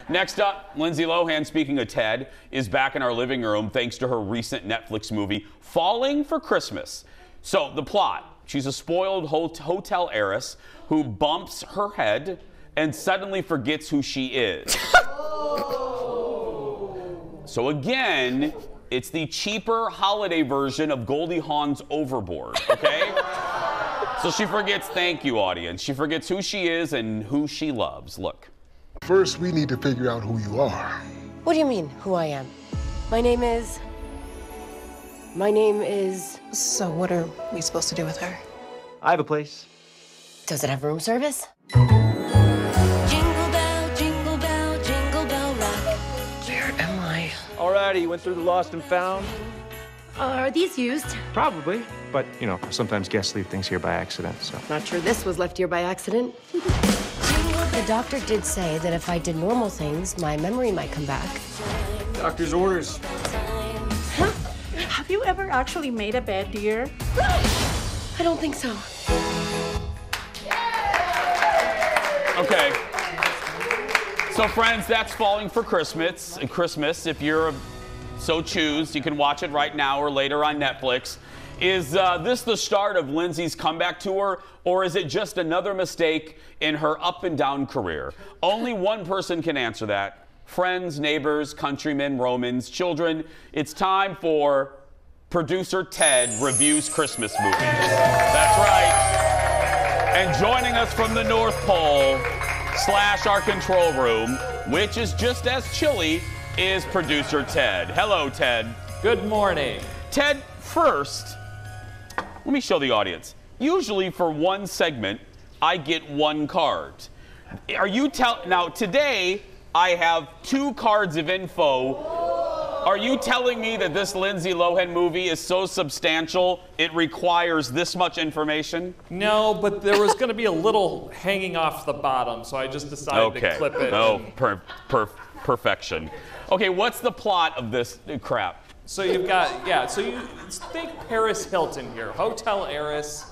Next up, Lindsay Lohan, speaking of Ted, is back in our living room thanks to her recent Netflix movie, Falling for Christmas. So, the plot. She's a spoiled hotel heiress who bumps her head and suddenly forgets who she is. So again, it's the cheaper holiday version of Goldie Hawn's Overboard, okay? So she forgets, thank you, audience. She forgets who she is and who she loves. Look. First, we need to figure out who you are. What do you mean, who I am? My name is... So what are we supposed to do with her? I have a place. Does it have room service? Jingle bell, jingle bell rock. Where am I? Alrighty, you went through the lost and found? Are these used? Probably, but you know, sometimes guests leave things here by accident, so. Not sure this was left here by accident. The doctor did say that if I did normal things, my memory might come back. Doctor's orders. Huh? Have you ever actually made a bed, dear? I don't think so. Okay. So, friends, that's Falling for Christmas. If you're so choose, you can watch it right now or later on Netflix. Is this the start of Lindsay's comeback tour, or is it just another mistake in her up and down career? Only one person can answer that. Friends, neighbors, countrymen, Romans, children. It's time for Producer Ted Reviews Christmas Movies. That's right. And joining us from the North Pole / our control room, which is just as chilly, is Producer Ted. Hello, Ted. Good morning. Ted, first, let me show the audience. Usually for one segment, I get one card. Now, today, I have 2 cards of info. Are you telling me that this Lindsay Lohan movie is so substantial it requires this much information? No, but there was going to be a little hanging off the bottom, so I just decided to clip it. Oh, perfection. Okay, what's the plot of this crap? So you've got, so you think Paris Hilton here, hotel heiress.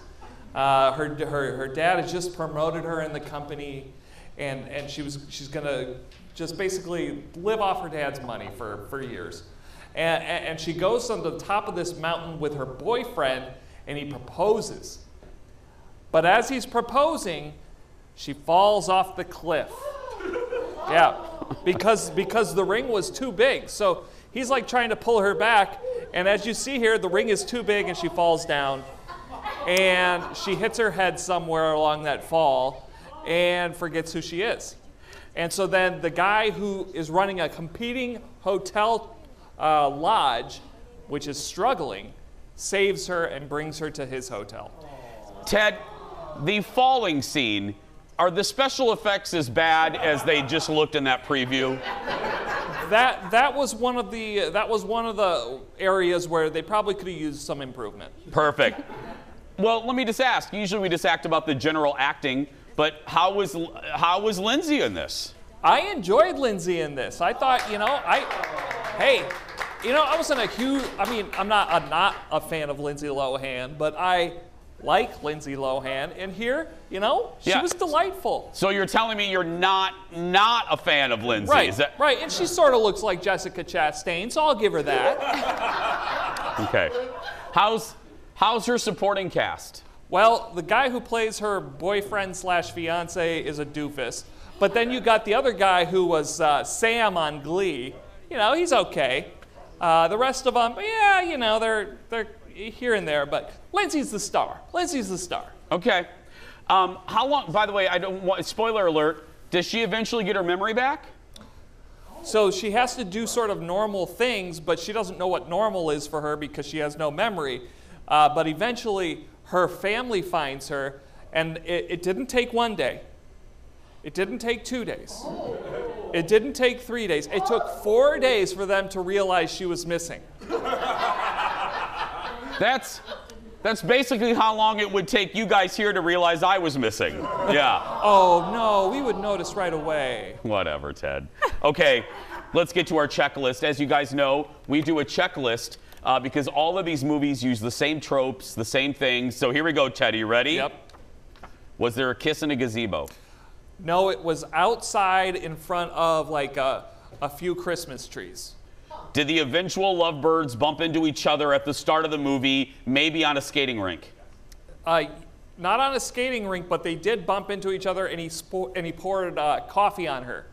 Her dad has just promoted her in the company, and she's gonna just basically live off her dad's money for years. And she goes on the top of this mountain with her boyfriend, and he proposes. But as he's proposing, she falls off the cliff. Yeah, because the ring was too big. So he's like trying to pull her back, and as you see here, the ring is too big and she falls down. And she hits her head somewhere along that fall and forgets who she is. And so then the guy who is running a competing hotel lodge, which is struggling, saves her and brings her to his hotel. Ted, the falling scene, are the special effects as bad as they just looked in that preview? That was one of the areas where they probably could have used some improvement. Perfect. Well, let me just ask. Usually we just act about the general acting, but how was Lindsay in this? I enjoyed Lindsay in this. I thought, I wasn't a huge, I'm not a fan of Lindsay Lohan, but I like Lindsay Lohan, and here, she was delightful. So you're telling me you're not a fan of Lindsay? Right, right, and she sort of looks like Jessica Chastain, so I'll give her that. Okay. How's her supporting cast? Well, the guy who plays her boyfriend / fiance is a doofus, but then you got the other guy who was Sam on Glee. He's okay. The rest of them, they're here and there, but Lindsay's the star. Lindsay's the star. Okay. How long, by the way, I don't want, spoiler alert, does she eventually get her memory back? So she has to do sort of normal things, but she doesn't know what normal is for her because she has no memory. But eventually her family finds her, and it didn't take 1 day. It didn't take 2 days. It didn't take 3 days. It took 4 days for them to realize she was missing. That's basically how long it would take you guys here to realize I was missing. Yeah. Oh, no, we would notice right away. Whatever, Ted. Okay, let's get to our checklist. As you guys know, we do a checklist because all of these movies use the same tropes, the same things. So here we go, Ted. Are you ready? Yep. Was there a kiss in a gazebo? No, it was outside in front of like a few Christmas trees. Did the eventual lovebirds bump into each other at the start of the movie, maybe on a skating rink? Not on a skating rink, but they did bump into each other, and he poured coffee on her.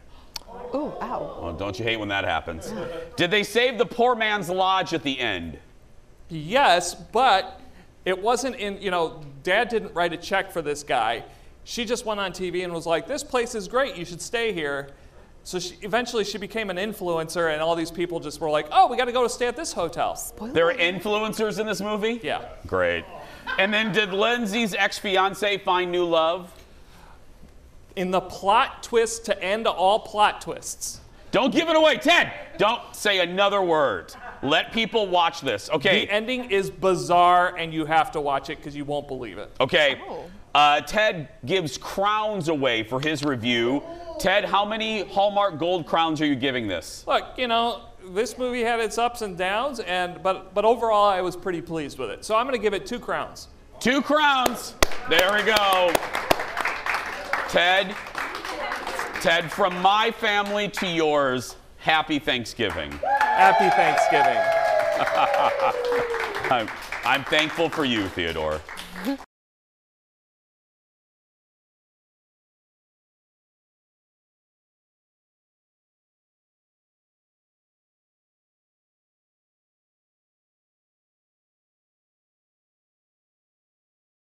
Ooh, ow. Well, don't you hate when that happens? Did they save the poor man's lodge at the end? Yes, but it wasn't in, Dad didn't write a check for this guy. She just went on TV and was like, this place is great, you should stay here. So eventually she became an influencer, and all these people just were like, oh, we got to go stay at this hotel. There are influencers in this movie? Yeah. Great. And then did Lindsay's ex-fiance find new love? In the plot twist to end all plot twists. Don't give it away, Ted! Don't say another word. Let people watch this. Okay. The ending is bizarre, and you have to watch it because you won't believe it. Okay. Ted gives crowns away for his review. Ted, how many Hallmark Gold crowns are you giving this? Look, this movie had its ups and downs, but overall I was pretty pleased with it. So I'm going to give it 2 crowns. 2 crowns. There we go. Ted, from my family to yours, happy Thanksgiving. Happy Thanksgiving. I'm thankful for you, Theodore.